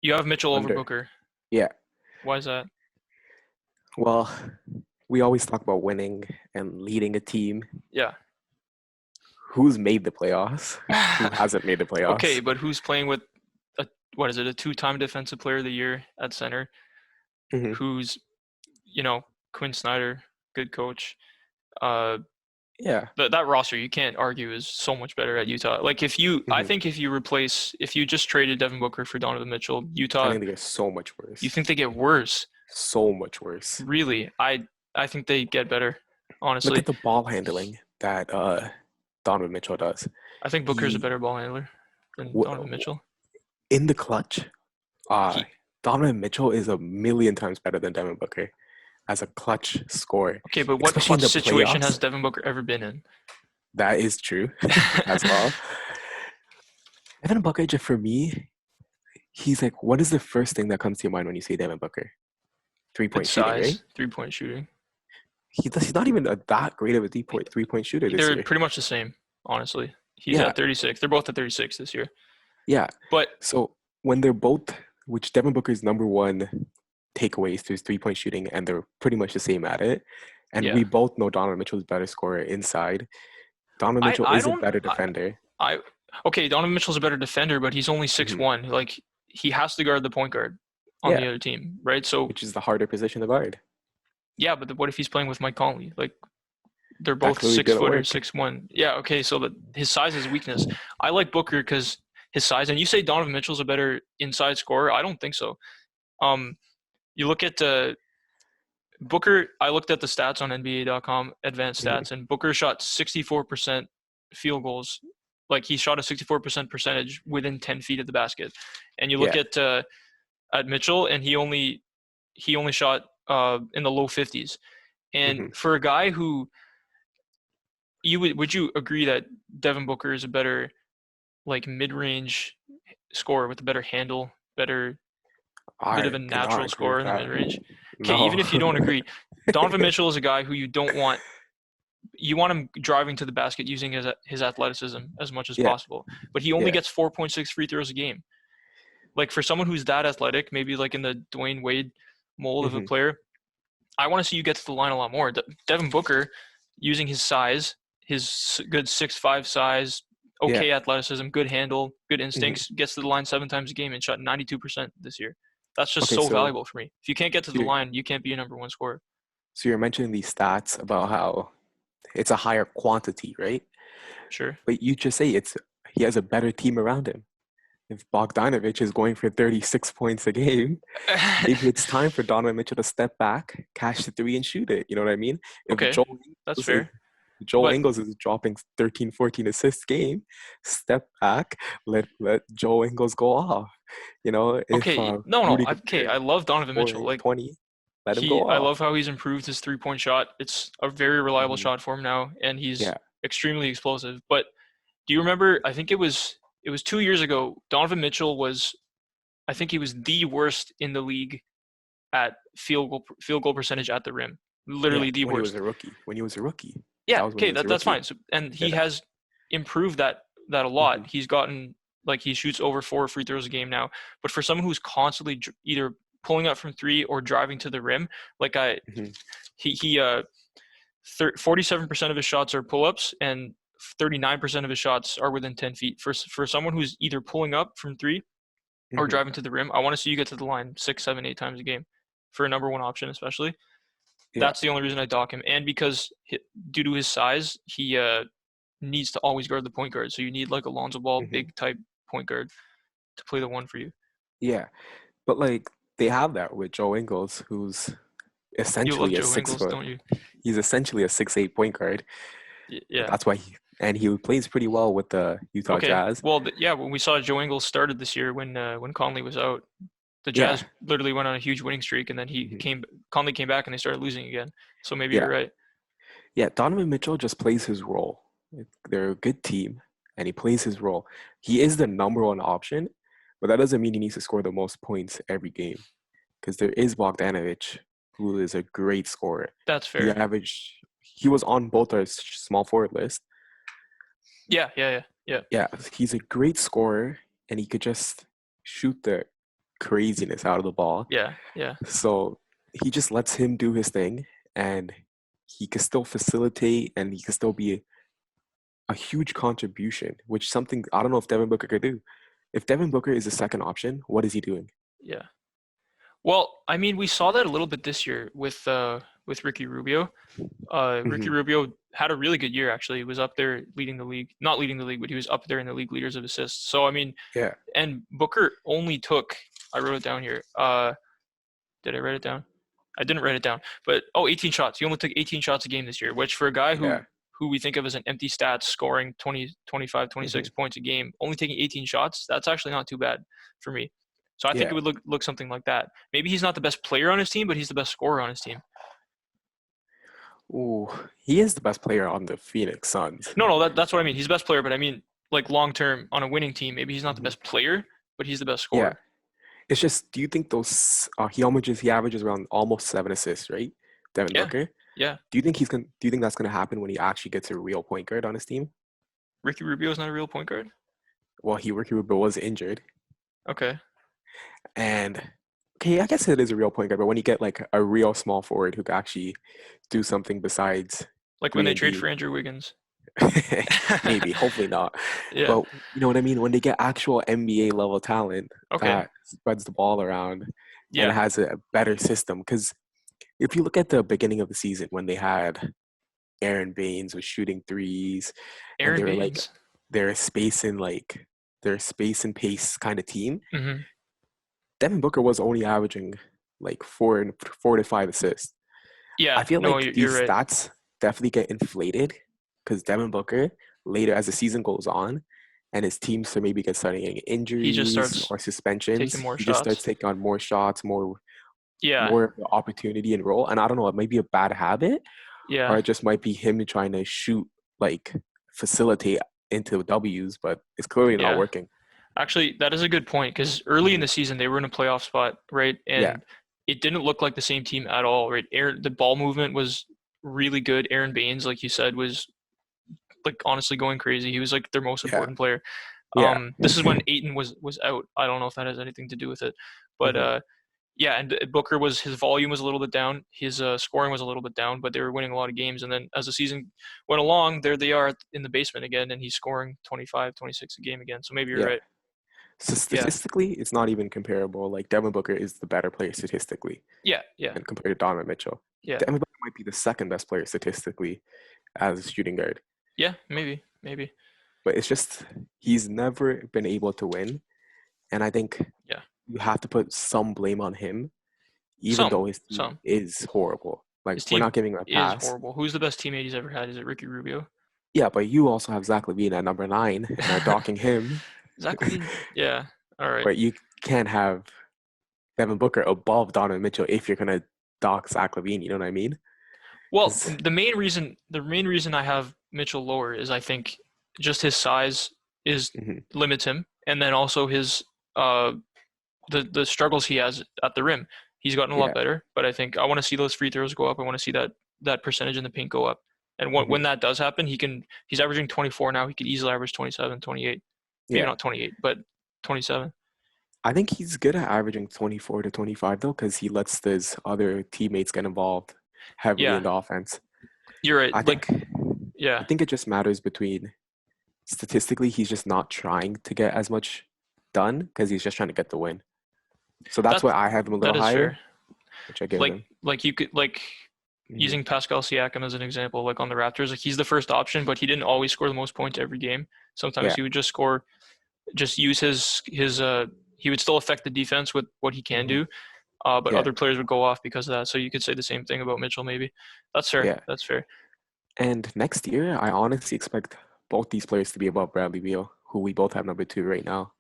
You have Mitchell over under. Booker. Yeah. Why is that? Well, we always talk about winning and leading a team. Yeah. Who's made the playoffs? Who hasn't made the Okay, playoffs? but who's playing with a two-time defensive player of the year at center? Hmm. Who's, Quinn Snyder, good coach. Uh, Yeah. that roster you can't argue is so much better at Utah. Like I Hmm. think if you just traded Devin Booker for Donovan Mitchell, I Utah, think they get so much you worse. think they get worse? So much worse. Really? I think they get better, Look honestly. at the ball handling that Donovan Mitchell does. I think Booker's a He better ball handler than w- Donovan Mitchell. in the clutch. Uh, He Donovan Mitchell is a million times better than Devin Booker as a clutch scorer, Okay, but what especially in clutch the situation has playoffs. Devin Booker ever been in? That is true as well. Devin Booker, just for me, he's like, what is the first thing that comes to your mind when you say Devin Booker? It's 3-point shooting, right? size, 3-point shooting. He's not even that great of a three-point shooter this They're year. pretty much the same, honestly. He's Yeah, at 36. They're both at 36 this year. yeah. But So when they're both, which Devin Booker's number one takeaways to his three-point shooting, and they're pretty much the same at it. And we yeah, both know Donovan Mitchell's a better scorer inside. Donovan I Mitchell I is a don't better defender. I okay, Donovan Mitchell's a better defender, but he's only six Hmm. one. Like he has to guard the point guard on Yeah, the other team, right? So which is the harder position to guard. yeah, but what if he's playing with Mike Conley? Like they're That both clearly 6 didn't footers, work. 6'1". Yeah, okay, so his size is a weakness. I like Booker because his size. And you say Donovan Mitchell's a better inside scorer? I don't think so. Um, you look at Booker. I looked at the stats on NBA.com, advanced Hmm. stats, and Booker shot 64% field goals. Like he shot a 64% percentage within 10 feet of the basket. And you look Yeah. at Mitchell, and he only shot in the low 50s. And Hmm. for a guy who would you agree that Devin Booker is a better like mid-range scorer with a better handle, better bit of I a cannot natural agree with scorer in the that. mid-range? Okay, No. even if you don't agree, Donovan Mitchell is a guy who you want him driving to the basket using his athleticism as much as Yeah, possible. But he only yeah. gets 4.6 free throws a game. Like for someone who's that athletic, maybe like in the Dwayne Wade mold of a Hmm. player, I want to see you get to the line a lot more. Devin Booker, using his size, his good 6'5" size, Yeah. okay athleticism, good handle, good Hmm. instincts, gets to the line 7 times a game and shot 92% this year. That's just Okay, so so valuable for me. If you can't get to so the you're, line, you can't be a number one scorer. so you're mentioning these stats about how it's a higher quantity, right? Sure. But you just say he has a better team around him. If Bogdanovich is going for 36 points a game, maybe it's time for Donovan Mitchell to step back, catch the three, and shoot it. You know what I mean? If Okay, Joel that's Ingles is, fair. Joel But Ingles is dropping 13, 14 assists game, step back, let Joel Ingles go off. If okay, no. Rudy Okay, Gobert I love Donovan Mitchell. scoring Like 20, let him go I off. love how he's improved his 3-point shot. It's a very reliable Hmm. shot for him now, and he's Yeah. extremely explosive. But do you remember? I think it was 2 years ago. Donovan Mitchell was, I think he was the worst in the league at field goal percentage at the rim. Yeah, Literally the when he was worst. a rookie. When he was a rookie. That Yeah. was when he Okay. was a That's rookie. fine. So, and he Yeah. has improved that a Hmm. lot. He's gotten like he shoots over 4 free throws a game now. But for someone who's constantly either pulling up from three or driving to the rim, like Hmm. he 47% of his shots are pull-ups and 39% of his shots are within 10 feet. For someone who's either pulling up from three or Hmm. driving to the rim, I want to see you get to the line 6, 7, 8 times a game for a number one option, especially. Yeah. That's the only reason I dock him. And because due to his size, he needs to always guard the point guard. So you need like a Lonzo Ball, Hmm. big type point guard to play the one for you. Yeah. But like they have that with Joe Ingles, who's You love essentially a Joe six Ingles, foot. don't you? He's essentially a 6'8" point guard. Yeah. That's why he plays pretty well with the Utah Okay. Jazz. Well, yeah. When we saw Joe Ingles started this year, when Conley was out, the Yeah. Jazz literally went on a huge winning streak, and then Mhm. Conley came back, and they started losing again. So maybe you're Yeah. right. Yeah. Donovan Mitchell just plays his role. They're a good team, and he plays his role. He is the number one option, but that doesn't mean he needs to score the most points every game. Because there is Bogdanovich, who is a great scorer. That's He fair. averaged. He was on both our small forward list. Yeah. Yeah, he's a great scorer, and he could just shoot the craziness out of the ball. Yeah, yeah, So he just lets him do his thing, and he can still facilitate, and he can still be a huge contribution, which something I don't know if Devin Booker could do. If Devin Booker is the second option, what is he doing? yeah. Well, I mean, we saw that a little bit this year with Ricky Rubio. Ricky Hmm. Rubio had a really good year actually. He was up there leading the league, not leading the league, but he was up there in the league leaders of assists. So I mean, Yeah, and Booker only took, I wrote it down here. Did I write it down? I didn't write it down. But 18 shots. He only took 18 shots a game this year, which for a guy yeah. who we think of as an empty stats, scoring 20, 25, Hmm. 26 points a game, only taking 18 shots, that's actually not too bad for me. So I think it Yeah. would look something like that. Maybe he's not the best player on his team, but he's the best scorer on his team. Ooh, he is the best player on the Phoenix Suns. No, that's what I mean. He's the best player, but I mean like long term on a winning team, maybe he's not the Hmm. best player, but he's the best Yeah. scorer. It's just, do you think those he averages around almost 7 assists, right? Devin Yeah, Booker. yeah. Do you think that's gonna happen when he actually gets a real point guard on his team? Ricky Rubio is not a real point guard. Well, Ricky Rubio was injured, Okay. and okay, I guess it is a real point guard. But when you get like a real small forward who can actually do something besides Like when three they and trade D, for Andrew Wiggins. maybe, hopefully not. Yeah. But you know what I mean? When they get actual NBA level talent Okay. that spreads the ball around and Yeah. has a better system, because if you look at the beginning of the season when they had Aaron Baines was shooting threes, and Aaron they were like Baines. they're a space and like they're a space and pace kind of team. Hmm. Devin Booker was only averaging like 4 to 5 assists. I Yeah. feel No, like you're these right. stats definitely get inflated because Devin Booker later as the season goes on and his teams are maybe get starting getting He just injuries starts or taking suspensions, more he just starts shots. taking on more shots, Yeah. more of the opportunity and role. And I don't know, it might be a bad habit or Yeah. it just might be him trying to shoot like facilitate into W's, but it's clearly not Yeah. working. Actually, that is a good point because early in Hmm. the season they were in a playoff spot, right? Yeah, And it didn't look like the same team at all, right? The ball movement was really good. Aaron Baines, like you said, was like honestly going crazy. He was like their most yeah, important player. yeah. This is when Aiton was out. I don't know if that has anything to do with it, but Hmm. yeah, and Booker was his volume was a little bit down, his scoring was a little bit down, but they were winning a lot of games. And then as the season went along, there they are in the basement again, and he's scoring 25, 26 a game again. So maybe you're Yeah. right. So Yeah, statistically, it's not even comparable. Like Devin Booker is the better player statistically, yeah, yeah, and compared to Donovan Mitchell, yeah, Devin Booker might be the second best player statistically as a shooting guard. yeah. Maybe, maybe. But it's just he's never been able to win, and I think Yeah, you have to put some blame on him, even some, though his team some. is horrible. Like His we're team not giving him a is pass. horrible. Who's the best teammate he's ever had? Is it Ricky Rubio? Yeah, but you also have Zach LaVine at number 9 and are docking him. Zach LaVine. Yeah. All right. But you can't have Devin Booker above Donovan Mitchell if you're gonna dock Zach LaVine. You know what I mean? Well, Because the main reason I have Mitchell lower is I think just his size is limits him, and then also his uh the struggles he has at the rim. He's gotten a lot yeah, better, but I think I want to see those free throws go up. I want to see that percentage in the paint go up. And when hmm that does happen, he's averaging 24 now. He could easily average 27, 28. Maybe yeah. not 28, but 27. I think he's good at averaging 24 to 25 though, because he lets his other teammates get involved heavily in Yeah, the offense. you're right. I Like, think I yeah, think it just matters between statistically he's just not trying to get as much done because he's just trying to get the win. So that's that why I have him a that little is higher, fair. which I give Like him. like you could like Hmm. using Pascal Siakam as an example, like on the Raptors, like he's the first option, but he didn't always score the most points every game. Sometimes Yeah. he would just use his he would still affect the defense with what he can Hmm. do, but Yeah. other players would go off because of that. So you could say the same thing about Mitchell, maybe. That's fair. Yeah. That's fair. And next year, I honestly expect both these players to be above Bradley Beal, who we both have number 2 right now.